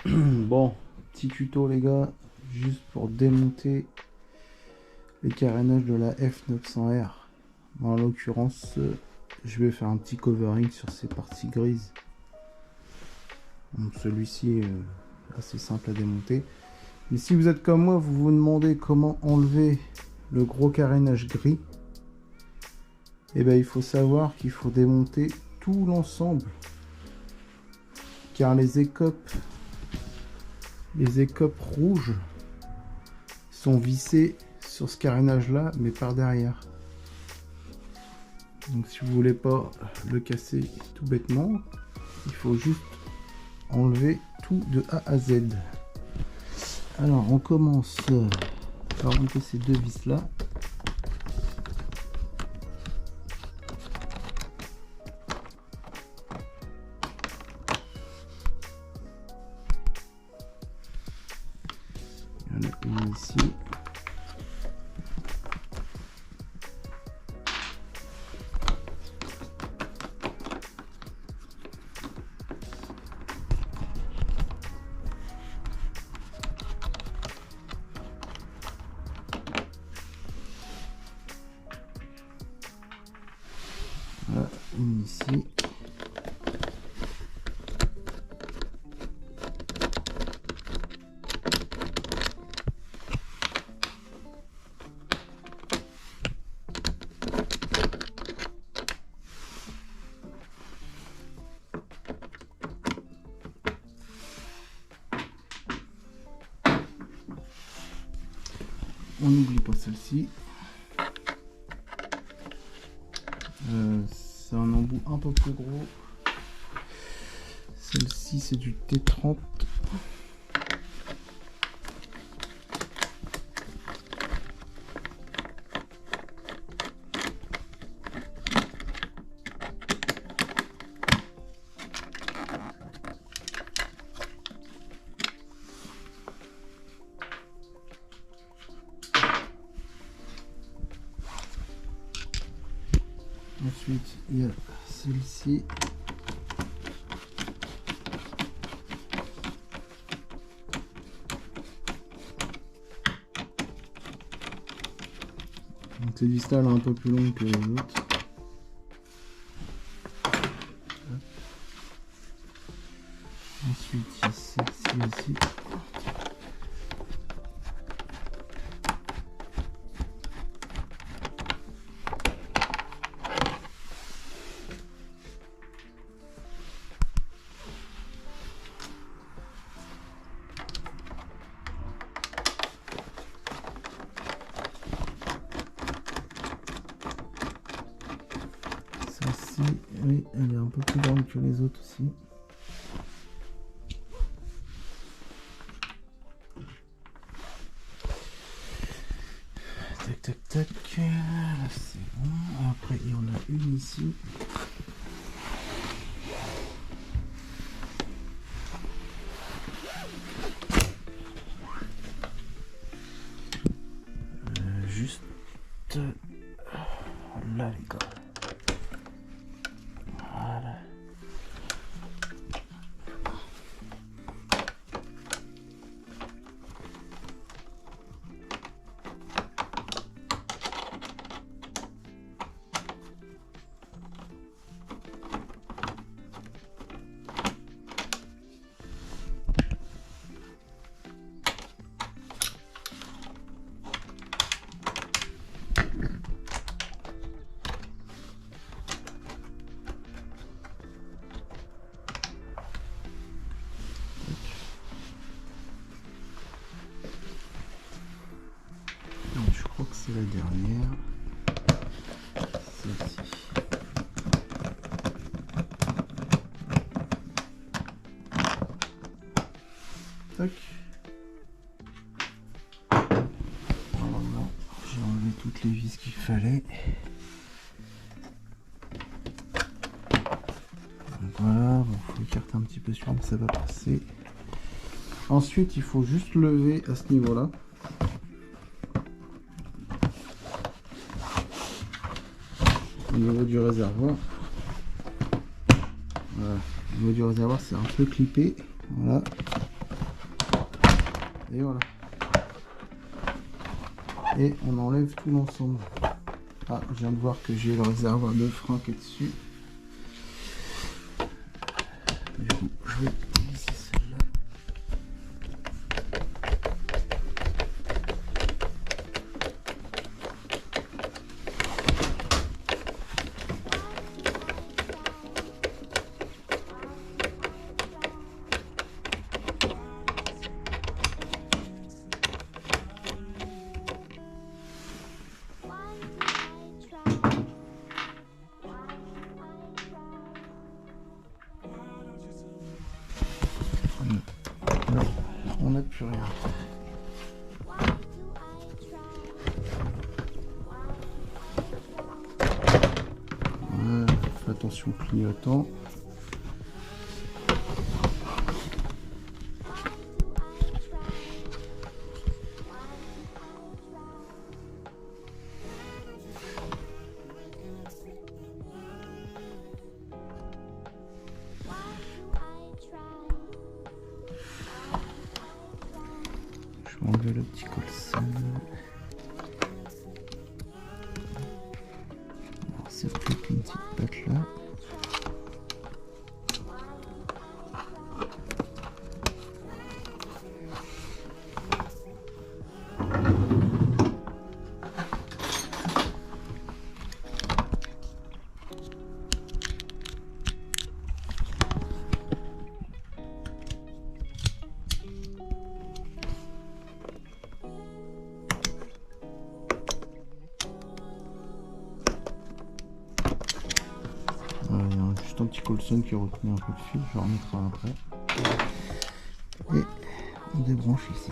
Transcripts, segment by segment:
Bon, petit tuto les gars, juste pour démonter les carénages de la F900R. En l'occurrence, je vais faire un petit covering sur ces parties grises. Donc celui-ci est assez simple à démonter. Mais si vous êtes comme moi, vous vous demandez comment enlever le gros carénage gris, et ben il faut savoir qu'il faut démonter tout l'ensemble, car les écopes rouges sont vissées sur ce carénage là, mais par derrière. Donc si vous voulez pas le casser tout bêtement, il faut juste enlever tout de A à Z. Alors on commence par enlever ces deux vis là. Il y en a une ici. Voilà, une ici. On n'oublie pas celle-ci. C'est un embout un peu plus gros. Celle-ci c'est du T30. Ensuite, il y a celle-ci. Donc cette vis-là est un peu plus longue que les autres. Ensuite, il y a celle-ci aussi. Celle-ci, oui, elle est un peu plus grande que les autres aussi. Tac, tac, tac. Là, c'est bon. Après, il y en a une ici. Juste là, les gars. Voilà. Je crois que c'est la dernière. Celle-ci. Tac. Voilà, j'ai enlevé toutes les vis qu'il fallait. Donc voilà, bon, faut écarter un petit peu celui-là, mais ça va passer. Ensuite, il faut juste lever à ce niveau-là. Au niveau du réservoir. Voilà. Au niveau du réservoir, c'est un peu clippé. Voilà. Et voilà. Et on enlève tout l'ensemble. Ah, je viens de voir que j'ai le réservoir de frein qui est dessus. Du coup, je vais glisser celle-là. Là, on n'a plus rien. Fais attention au clignotant. Je vais enlever le petit colson. Alors c'est peut-être une petite patte là. Il y a juste un petit colson qui retenu un peu le fil, je le remettrai après. Et on débranche ici.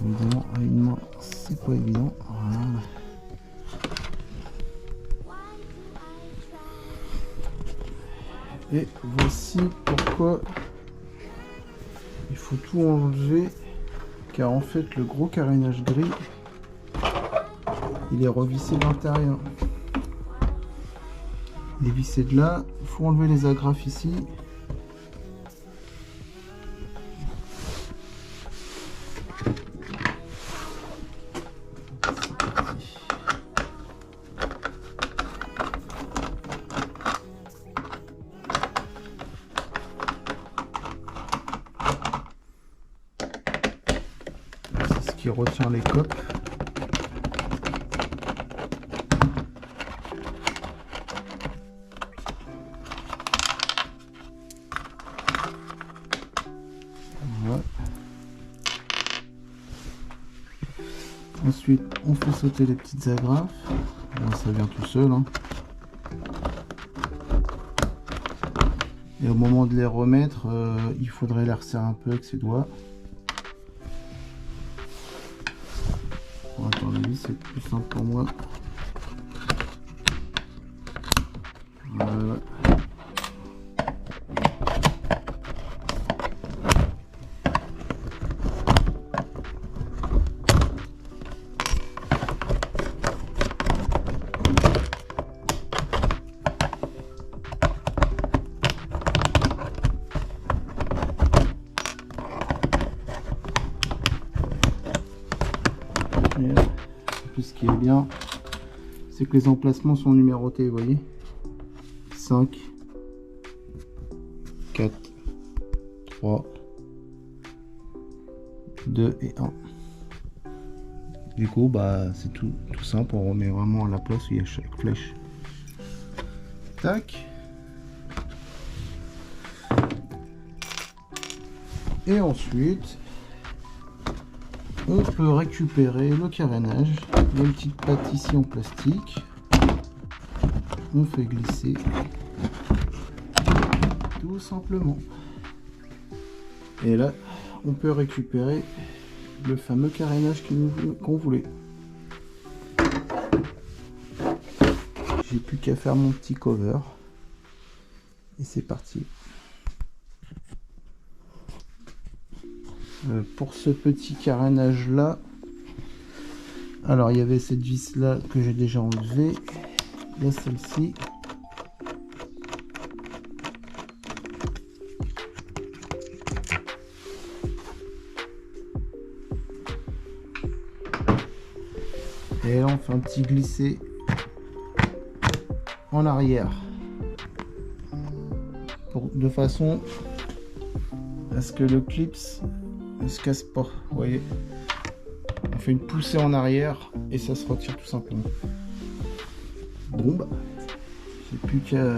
Évidemment, à une main, c'est pas évident. Voilà. Et voici pourquoi il faut tout enlever, car en fait le gros carénage gris il est revissé de l'intérieur. Il est vissé de là, il faut enlever les agrafes ici. C'est ce qui retient les coques. Voilà. Ensuite, on fait sauter les petites agrafes. Bon, ça vient tout seul, hein. Et au moment de les remettre, il faudrait les resserrer un peu avec ses doigts. Bon, à mon avis, c'est plus simple pour moi. Voilà. Et puis ce qui est bien, c'est que les emplacements sont numérotés, vous voyez. 5, 4, 3, 2 et 1. Du coup, bah, c'est tout simple, on remet vraiment à la place où il y a chaque flèche. Tac. Et ensuite, on peut récupérer le carénage. Il y a une petite patte ici en plastique. On fait glisser tout simplement. Et là, on peut récupérer le fameux carénage qu'on voulait. J'ai plus qu'à faire mon petit cover. Et c'est parti. Pour ce petit carénage là, alors il y avait cette vis là que j'ai déjà enlevée, il y a celle-ci, Et là on fait un petit glissé en arrière de façon à ce que le clip ne se casse pas. Vous voyez, on fait une poussée en arrière et ça se retire tout simplement. Bon bah, j'ai plus qu'à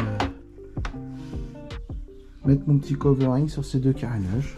mettre mon petit covering sur ces deux carénages.